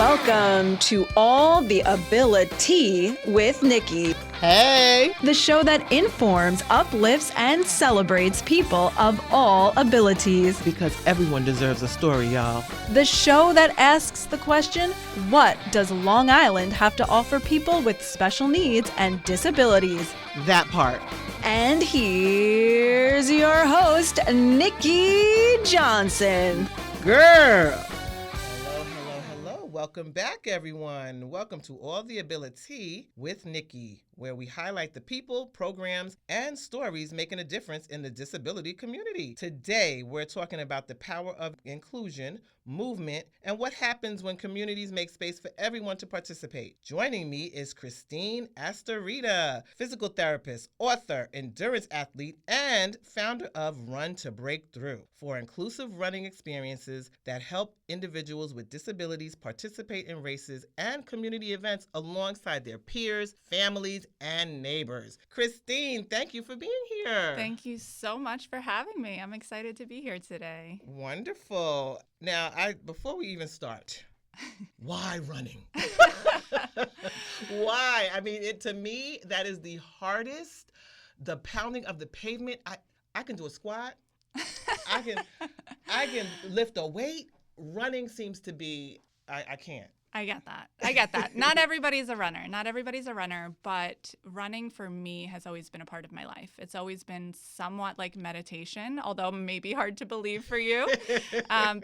Welcome to All The Abili-Tea with Nikki. Hey! The show that informs, uplifts, and celebrates people of all abilities. Because everyone deserves a story, y'all. The show that asks the question, what does Long Island have to offer people with special needs and disabilities? That part. And here's your host, Nikki Johnson. Girl! Hello. Welcome back, everyone. Welcome to All The Abili-Tea with Nikki, where we highlight the people, programs, and stories making a difference in the disability community. Today, we're talking about the power of inclusion, movement, and what happens when communities make space for everyone to participate. Joining me is Christine Astarita, physical therapist, author, endurance athlete, and founder of Run to Break Through, for inclusive running experiences that help individuals with disabilities participate in races and community events alongside their peers, families, and neighbors. Christine, thank you for being here. Thank you so much for having me. I'm excited to be here today. Wonderful. Now, before we even start, why running? Why? I mean, to me, that is the hardest. The pounding of the pavement. I can do a squat. I can lift a weight. Running seems to be, I can't. I get that. Not everybody's a runner, but running for me has always been a part of my life. It's always been somewhat like meditation, although maybe hard to believe for you.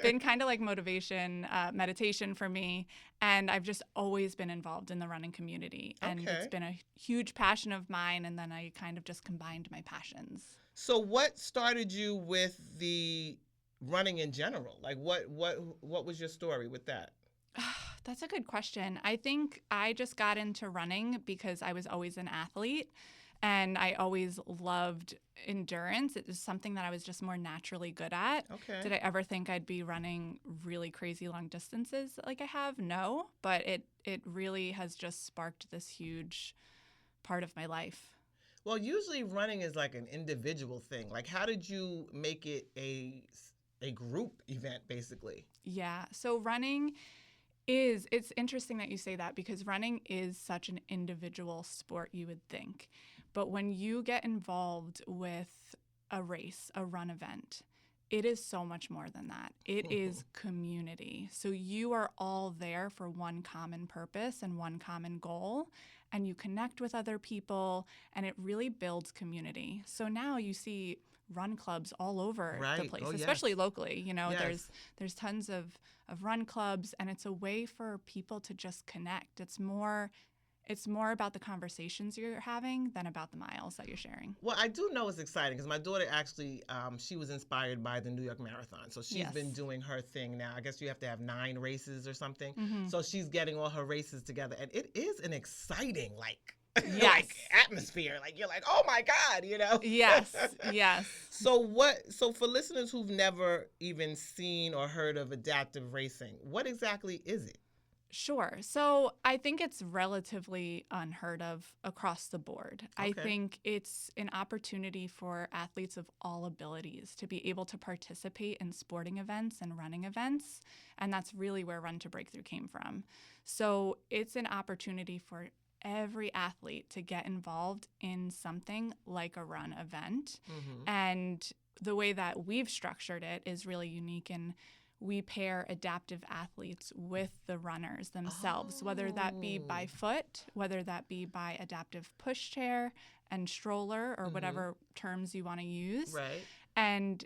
Been kind of like meditation for me. And I've just always been involved in the running community. And It's been a huge passion of mine. And then I kind of just combined my passions. So what started you with the running in general? Like what was your story with that? That's a good question. I think I just got into running because I was always an athlete and I always loved endurance. It was something that I was just more naturally good at. Okay. Did I ever think I'd be running really crazy long distances like I have? No, but it really has just sparked this huge part of my life. Well, usually running is like an individual thing. Like, how did you make it a group event, basically? Yeah, so it's interesting that you say that because running is such an individual sport, you would think. But when you get involved with a race, a run event, it is so much more than that. It is community. So you are all there for one common purpose and one common goal, and you connect with other people, and it really builds community. So now you see run clubs all over the place, especially locally. You know, there's tons of run clubs, and it's a way for people to just connect. It's more about the conversations you're having than about the miles that you're sharing. Well, I do know it's exciting because my daughter actually, she was inspired by the New York Marathon. So she's been doing her thing now. I guess you have to have 9 races or something. Mm-hmm. So she's getting all her races together. And it is an exciting, like atmosphere. Like, you're like, oh my God, you know? Yes. So for listeners who've never even seen or heard of adaptive racing, what exactly is it? Sure. So I think it's relatively unheard of across the board. Okay. I think it's an opportunity for athletes of all abilities to be able to participate in sporting events and running events. And that's really where Run to Breakthrough came from. So it's an opportunity for every athlete to get involved in something like a run event. Mm-hmm. And the way that we've structured it is really unique, and we pair adaptive athletes with the runners themselves, whether that be by foot, whether that be by adaptive pushchair and stroller, or whatever terms you want to use. Right. And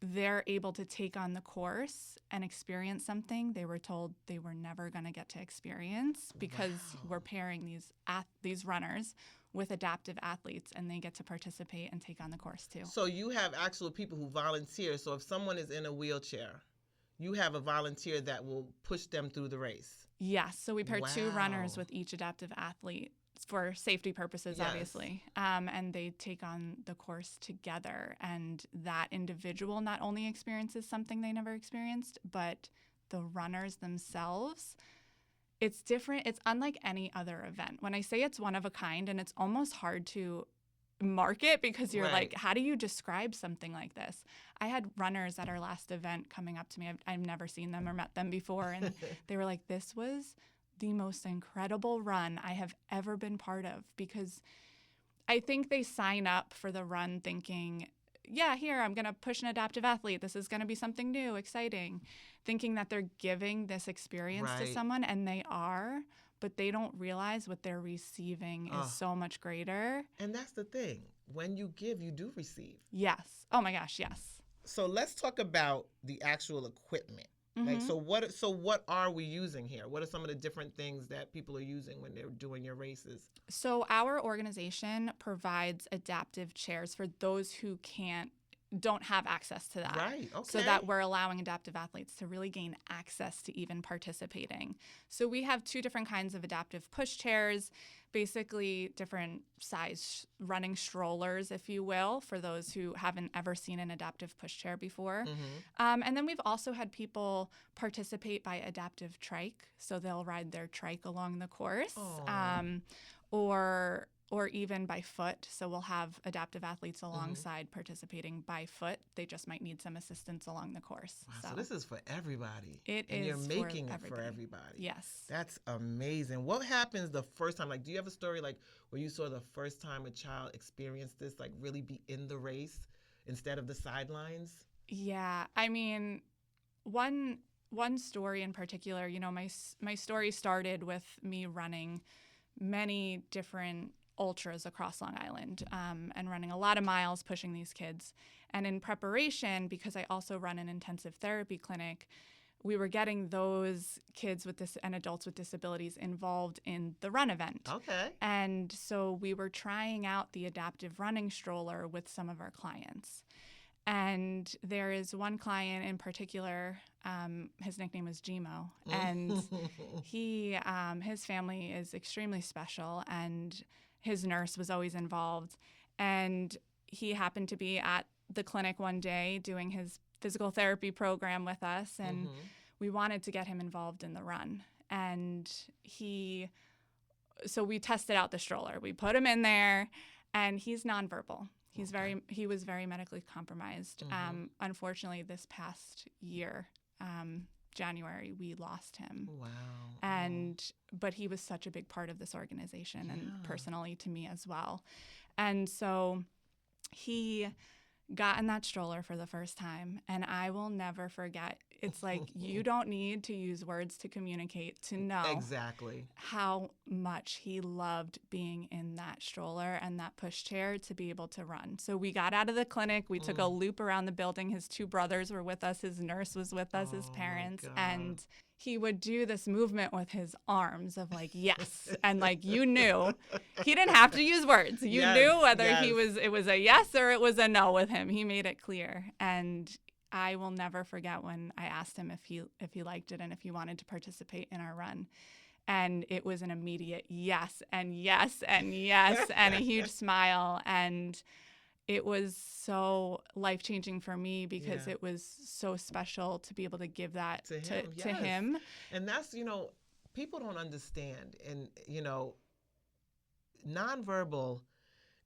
they're able to take on the course and experience something they were told they were never going to get to experience, because we're pairing these runners with adaptive athletes, and they get to participate and take on the course too. So you have actual people who volunteer. So if someone is in a wheelchair, you have a volunteer that will push them through the race. Yes. So we pair 2 runners with each adaptive athlete for safety purposes, obviously. And they take on the course together. And that individual not only experiences something they never experienced, but the runners themselves. It's different. It's unlike any other event. When I say it's one of a kind, and it's almost hard to market because you're like, Right. how do you describe something like this? I had runners at our last event coming up to me. I've never seen them or met them before. And they were like, this was the most incredible run I have ever been part of, because I think they sign up for the run thinking, yeah, here, I'm going to push an adaptive athlete. This is going to be something new, exciting, thinking that they're giving this experience to Right. someone, and they are, but they don't realize what they're receiving is so much greater. And that's the thing. When you give, you do receive. Yes. Oh my gosh, yes. So let's talk about the actual equipment. Like, so what are we using here? What are some of the different things that people are using when they're doing your races? So our organization provides adaptive chairs for those who don't have access to that. Right, okay. So that we're allowing adaptive athletes to really gain access to even participating. So we have 2 different kinds of adaptive push chairs, basically different size running strollers, if you will, for those who haven't ever seen an adaptive push chair before. And then we've also had people participate by adaptive trike. So they'll ride their trike along the course. Or even by foot. So we'll have adaptive athletes alongside participating by foot. They just might need some assistance along the course. Wow, so this is for everybody. It and is you're making for it for everybody. Yes. That's amazing. What happens the first time? Like, do you have a story like where you saw the first time a child experienced this, like really be in the race instead of the sidelines? Yeah. I mean, one story in particular, you know, my story started with me running many different ultras across Long Island and running a lot of miles pushing these kids. And in preparation, because I also run an intensive therapy clinic, we were getting those kids with this and adults with disabilities involved in the run event. Okay. And so we were trying out the adaptive running stroller with some of our clients. And there is one client in particular, his nickname was Gmo, and his family is extremely special, and his nurse was always involved. And he happened to be at the clinic one day doing his physical therapy program with us, and we wanted to get him involved in the run. And so we tested out the stroller. We put him in there, and he's nonverbal. He was very medically compromised. Unfortunately, this past year, January, we lost him. Wow. But he was such a big part of this organization and personally to me as well. And so he got in that stroller for the first time, and I will never forget. It's like you don't need to use words to communicate to know exactly how much he loved being in that stroller and that pushchair to be able to run. So we got out of the clinic, we took a loop around the building. His 2 brothers were with us, his nurse was with us, his parents, and he would do this movement with his arms of like, yes. And like, you knew he didn't have to use words. You knew whether it was a yes or it was a no with him. He made it clear. And I will never forget when I asked him if he liked it and if he wanted to participate in our run. And it was an immediate yes and yes and yes and a huge smile. And it was so life-changing for me because it was so special to be able to give that to him. And that's, people don't understand. And, nonverbal,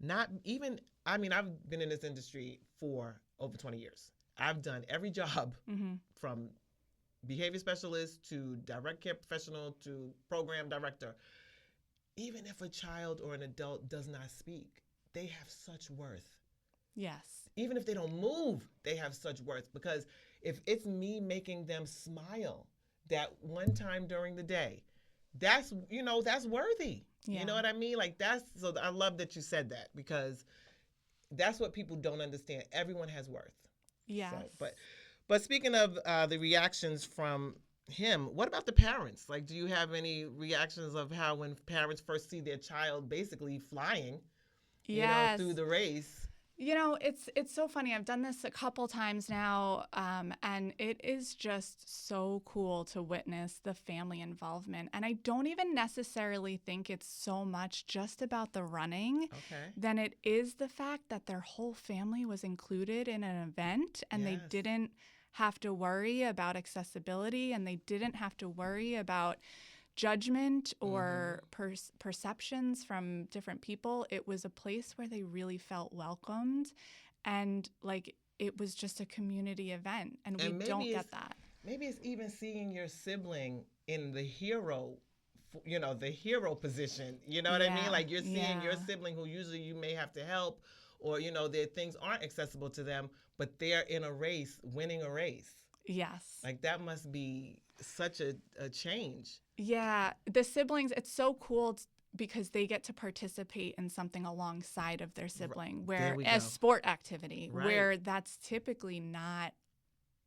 I've been in this industry for over 20 years. I've done every job from behavior specialist to direct care professional to program director. Even if a child or an adult does not speak, they have such worth. Yes. Even if they don't move, they have such worth, because if it's me making them smile that one time during the day, that's worthy. Yeah. You know what I mean? So I love that you said that, because that's what people don't understand. Everyone has worth. Yes. So, but speaking of the reactions from him, what about the parents? Like, do you have any reactions of how when parents first see their child basically flying, through the race? It's so funny. I've done this a couple times now, and it is just so cool to witness the family involvement. And I don't even necessarily think it's so much just about the running than it is the fact that their whole family was included in an event, and they didn't have to worry about accessibility, and they didn't have to worry about judgment or perceptions from different people. It was a place where they really felt welcomed, and like it was just a community event, and we don't get that. Maybe it's even seeing your sibling in the hero, the hero position. You know what I mean? Like you're seeing your sibling who usually you may have to help, or, their things aren't accessible to them, but they're in a race, winning a race. Yes. Like that must be such a change. Yeah. The siblings, it's so cool because they get to participate in something alongside of their sibling, where as sport activity, where that's typically not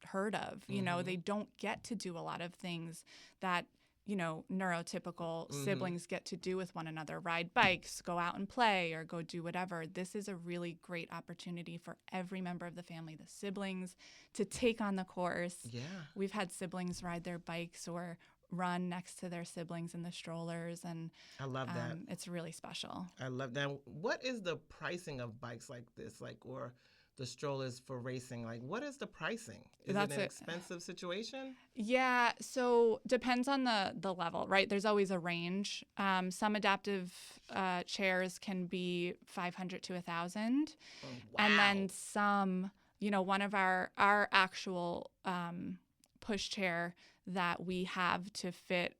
heard of. They don't get to do a lot of things that neurotypical siblings get to do with one another, ride bikes, go out and play, or go do whatever. This is a really great opportunity for every member of the family, the siblings, to take on the course. Yeah. We've had siblings ride their bikes or run next to their siblings in the strollers, and I love that. It's really special. I love that. What is the pricing of bikes like this, or the strollers for racing? Like, what is the pricing? Is it an expensive situation? Yeah, so depends on the level, right? There's always a range. Some adaptive chairs can be $500 to $1,000, wow. And then some, one of our actual push chair that we have to fit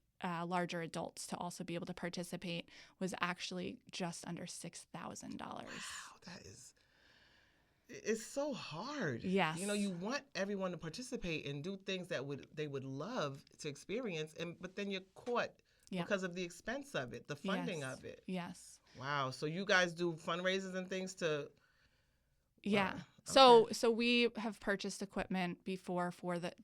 larger adults to also be able to participate was actually just under $6,000. Wow, it's so hard. Yes. You want everyone to participate and do things that they would love to experience, but then you're caught because of the expense of it, the funding of it. Yes. Wow. So you guys do fundraisers and things to... Yeah. Okay. So we have purchased equipment before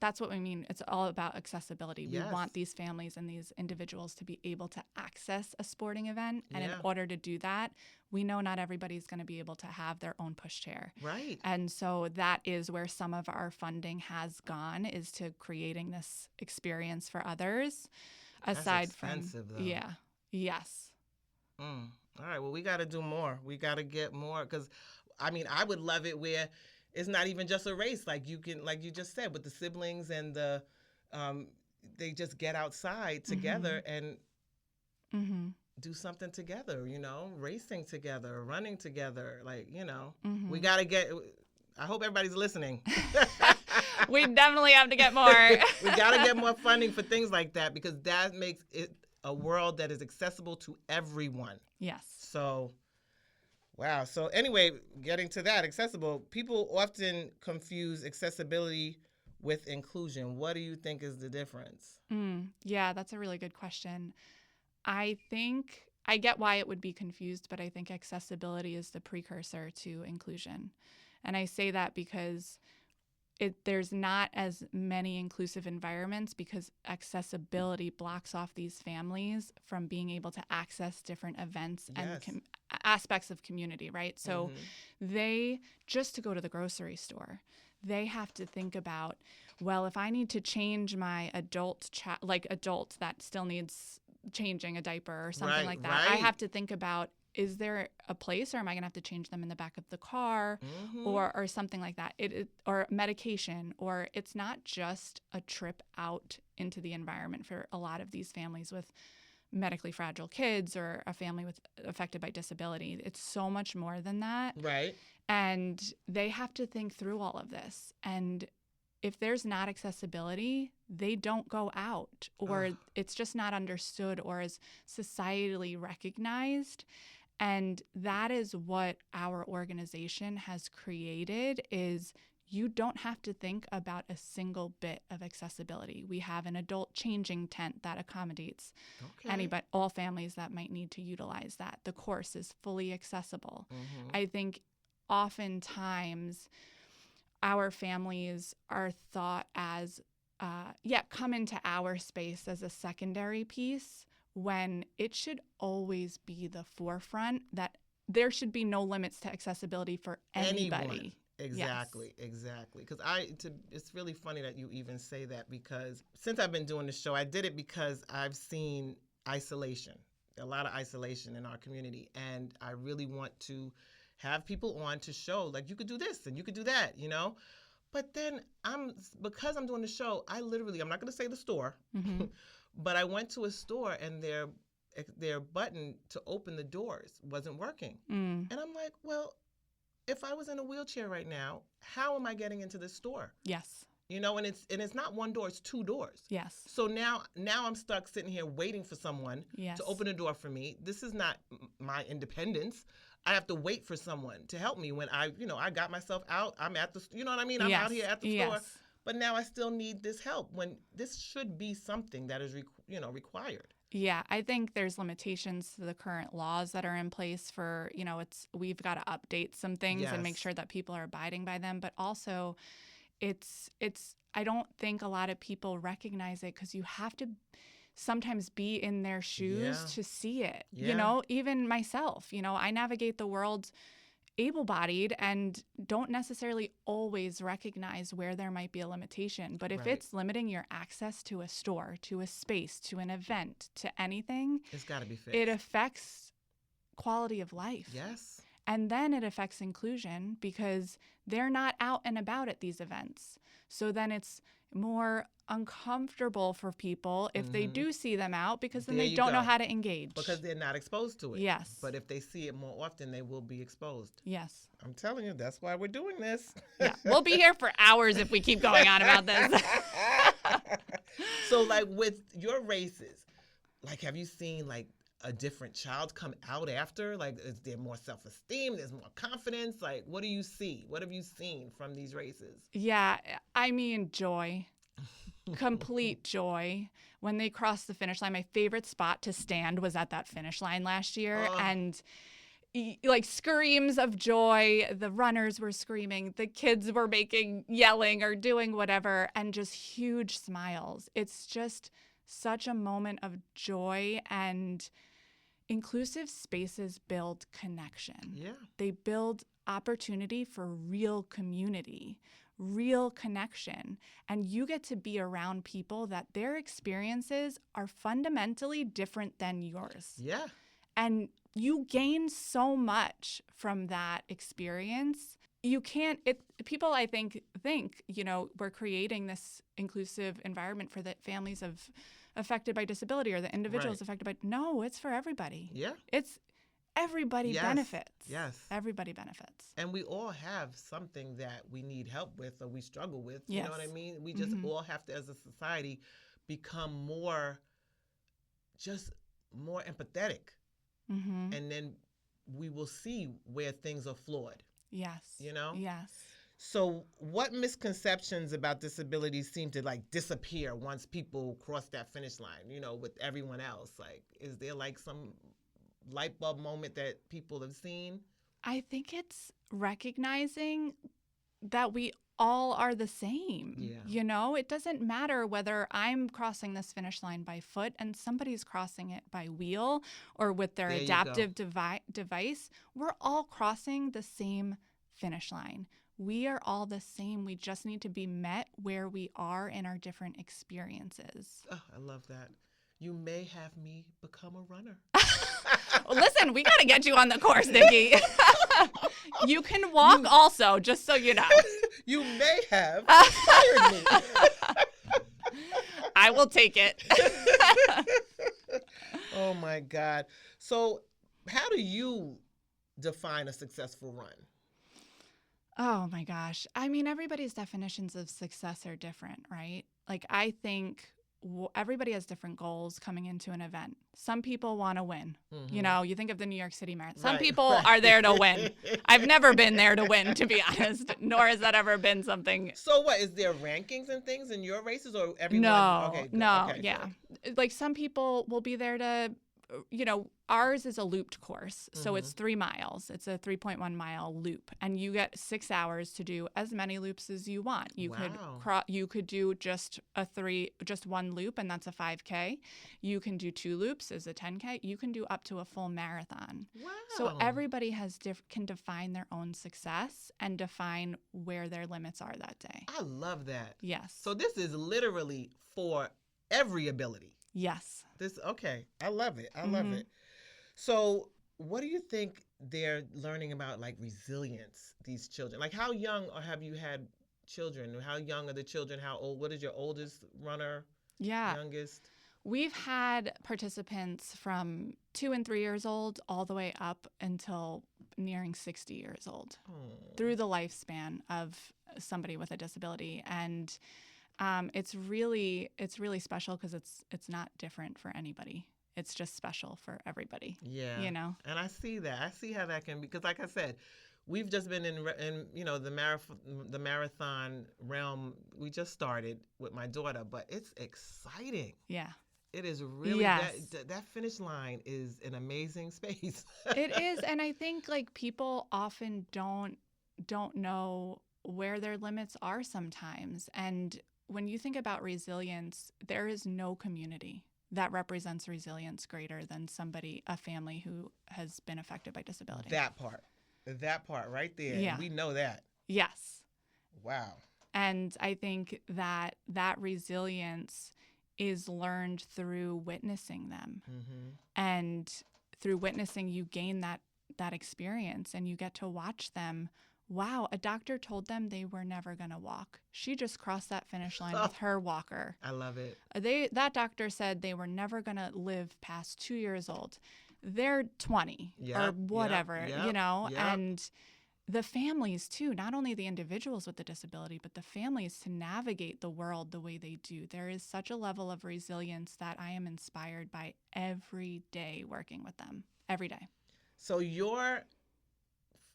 that's what we mean. It's all about accessibility. Yes. We want these families and these individuals to be able to access a sporting event. And in order to do that, we know not everybody's going to be able to have their own pushchair. Right. And so that is where some of our funding has gone, is to creating this experience for others. That's expensive, though. Yeah. Yes. All right. Well, we got to do more. We got to get more, because I would love it where it's not even just a race. Like you just said, with the siblings and they just get outside together and do something together, racing together, running together. We got to get, I hope everybody's listening. We definitely have to get more. We got to get more funding for things like that, because that makes it a world that is accessible to everyone. Yes. So... Wow. So anyway, getting to that, accessible, people often confuse accessibility with inclusion. What do you think is the difference? Yeah, that's a really good question. I think I get why it would be confused, but I think accessibility is the precursor to inclusion. And I say that because there's not as many inclusive environments, because accessibility blocks off these families from being able to access different events and aspects of community, right? So they, just to go to the grocery store, they have to think about, well, if I need to change my adult that still needs changing a diaper or something like that, I have to think about, is there a place, or am I going to have to change them in the back of the car or something like that? Or medication, or it's not just a trip out into the environment for a lot of these families with medically fragile kids or a family affected by disability. It's so much more than that. Right. And they have to think through all of this. And if there's not accessibility, they don't go out, or it's just not understood or is societally recognized. And that is what our organization has created, is you don't have to think about a single bit of accessibility. We have an adult changing tent that accommodates all families that might need to utilize that. The course is fully accessible. I think oftentimes our families are thought as, come into our space as a secondary piece, when it should always be the forefront, that there should be no limits to accessibility for anybody. Anyone. Exactly. Because it's really funny that you even say that, because since I've been doing the show, I did it because I've seen isolation, a lot of isolation in our community, and I really want to have people on to show, like, you could do this and you could do that, But then because I'm doing the show, I'm not going to say the store, But I went to a store and their button to open the doors wasn't working. And I'm like, well, if I was in a wheelchair right now, how am I getting into this store? Yes. You know, and it's not one door, it's two doors. Yes. So now I'm stuck sitting here waiting for someone Yes. to open a door for me. This is not my independence. I have to wait for someone to help me when I got myself out. I'm at the, you know what I mean? I'm out here at the store. But now I still need this help when this should be something that is, required. Yeah, I think there's limitations to the current laws that are in place for, we've got to update some things and make sure that people are abiding by them. But also I don't think a lot of people recognize it because you have to sometimes be in their shoes to see it. Yeah. Even myself, I navigate the world able-bodied and don't necessarily always recognize where there might be a limitation. But if it's limiting your access to a store, to a space, to an event, to anything, it's got to be fixed. It affects quality of life. Yes. And then it affects inclusion because they're not out and about at these events. So then it's more uncomfortable for people if they do see them out because then they don't know how to engage. Because they're not exposed to it. Yes. But if they see it more often, they will be exposed. Yes. I'm telling you, that's why we're doing this. Yeah. We'll be here for hours if we keep going on about this. So, like, with your races, like, have you seen, like, a different child come out after? Like, is there more self-esteem? There's more confidence? Like, what do you see? What have you seen from these races? Yeah, I mean, joy. Complete joy. When they crossed the finish line, my favorite spot to stand was at that finish line last year. And like screams of joy, the runners were screaming, the kids were yelling or doing whatever, and just huge smiles. It's just such a moment of joy, and inclusive spaces build connection. Yeah. They build opportunity for real community, real connection, and you get to be around people that their experiences are fundamentally different than yours. Yeah. And you gain so much from that experience. You can't, people I think, we're creating this inclusive environment for the families of affected by disability or the individuals affected by, no, it's for everybody. Yeah. It's everybody benefits. Yes. Everybody benefits. And we all have something that we need help with or we struggle with. You know what I mean? We just all have to, as a society, become more empathetic. Mm-hmm. And then we will see where things are flawed. Yes. Yes. So what misconceptions about disabilities seem to like disappear once people cross that finish line, with everyone else? Like, is there like some light bulb moment that people have seen? I think it's recognizing that we all are the same. Yeah. It doesn't matter whether I'm crossing this finish line by foot and somebody's crossing it by wheel or with their adaptive device. We're all crossing the same finish line. We are all the same. We just need to be met where we are in our different experiences. Oh, I love that. You may have me become a runner. Well, listen, we got to get you on the course, Nikki. You can walk also, just so you know. You may have inspired me. I will take it. Oh, my God. So how do you define a successful run? Oh, my gosh. I mean, everybody's definitions of success are different, right? Like, I think everybody has different goals coming into an event. Some people want to win. Mm-hmm. You think of the New York City Marathon. Some people are there to win. I've never been there to win, to be honest, nor has that ever been something. So what, is there rankings and things in your races or everyone? No, okay, no, okay, yeah. good. Like some people will be there to, ours is a looped course. So it's 3 miles. It's a 3.1 mile loop. And you get 6 hours to do as many loops as you want. You could do just one loop, and that's a 5K. You can do 2 loops as a 10K. You can do up to a full marathon. Wow. So everybody can define their own success and define where their limits are that day. I love that. Yes. So this is literally for every ability. Yes. Okay. I love it. I love it. So what do you think they're learning about, like, resilience, these children? Like, how young have you had children? How young are the children? How old? What is your oldest runner? Yeah. Youngest? We've had participants from 2 and 3 years old all the way up until nearing 60 years old through the lifespan of somebody with a disability. And it's really special because it's not different for anybody. It's just special for everybody. Yeah. You know? And I see that. I see how that can be. Because like I said, we've just been in the marathon realm. We just started with my daughter, but it's exciting. Yeah. It is really, that finish line is an amazing space. It is. And I think like people often don't know where their limits are sometimes. And when you think about resilience, there is no community that represents resilience greater than a family who has been affected by disability. That part right there. Yeah. We know that. Yes. Wow. And I think that resilience is learned through witnessing them. Mm-hmm. And through witnessing, you gain that experience and you get to watch them. Wow, a doctor told them they were never going to walk. She just crossed that finish line with her walker. I love it. That doctor said they were never going to live past 2 years old. They're 20 or whatever, you know, and the families too, not only the individuals with the disability, but the families to navigate the world the way they do. There is such a level of resilience that I am inspired by every day working with them, every day. So you're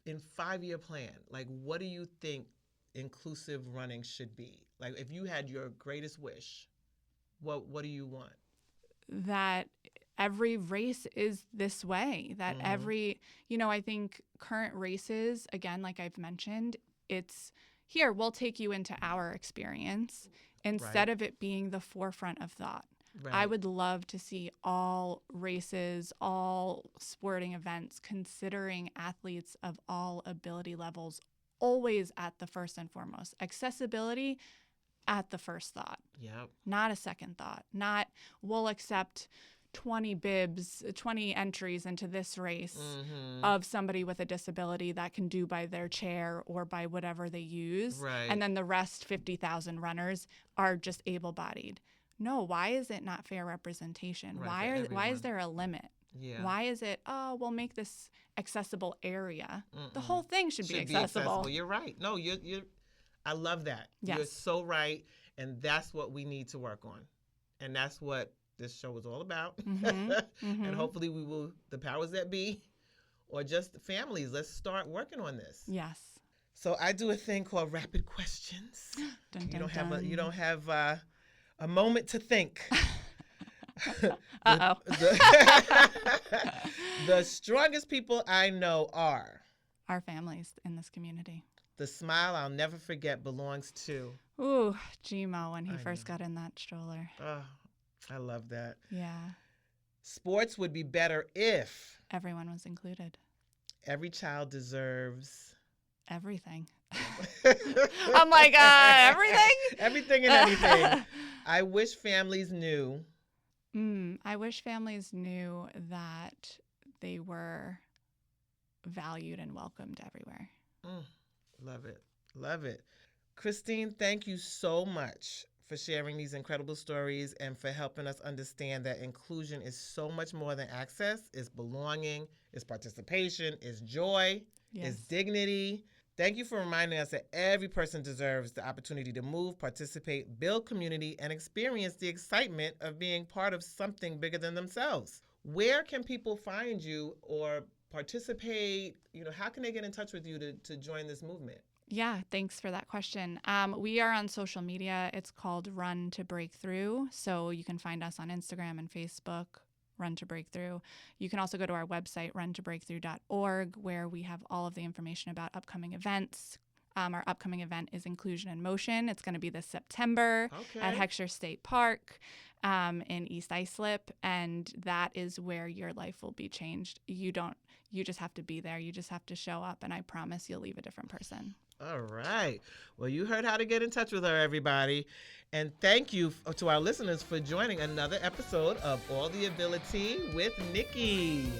in 5-year plan, like what do you think inclusive running should be? Like if you had your greatest wish, what do you want? That every race is this way, that every, I think current races, again, like I've mentioned, it's here, we'll take you into our experience instead of it being the forefront of thought. Right. I would love to see all races, all sporting events, considering athletes of all ability levels, always at the first and foremost. Accessibility at the first thought. Yep. Not a second thought. Not, we'll accept 20 bibs, 20 entries into this race of somebody with a disability that can do by their chair or by whatever they use. Right. And then the rest, 50,000 runners, are just able-bodied. No, why is it not fair representation? Right, why is there a limit? Yeah. Why is it, we'll make this accessible area? The whole thing should be accessible. You're right. No, you're I love that. Yes. You're so right. And that's what we need to work on. And that's what this show is all about. And hopefully the powers that be, or just the families, let's start working on this. Yes. So I do a thing called rapid questions. Dun, dun, You don't have a moment to think. Uh-oh. The strongest people I know are our families in this community. The smile I'll never forget belongs to. Ooh, Gmo when he first got in that stroller. Oh, I love that. Yeah. Sports would be better if everyone was included. Every child deserves everything. I'm like, everything? Everything and anything. I wish families knew. I wish families knew that they were valued and welcomed everywhere. Love it. Love it. Christine, thank you so much for sharing these incredible stories and for helping us understand that inclusion is so much more than access. It's belonging, it's participation, it's joy, it's dignity. Thank you for reminding us that every person deserves the opportunity to move, participate, build community, and experience the excitement of being part of something bigger than themselves. Where can people find you or participate? How can they get in touch with you to join this movement? Yeah, thanks for that question. We are on social media. It's called Run to Breakthrough. So you can find us on Instagram and Facebook, Run to Breakthrough. You can also go to our website, runtobreakthrough.org, where we have all of the information about upcoming events. Our upcoming event is Inclusion in Motion. It's going to be this September at Heckscher State Park in East Islip, and that is where your life will be changed. You just have to be there. You just have to show up, and I promise you'll leave a different person. All right. Well, you heard how to get in touch with her, everybody. And thank you to our listeners for joining another episode of All The Abili-Tea with Nikki.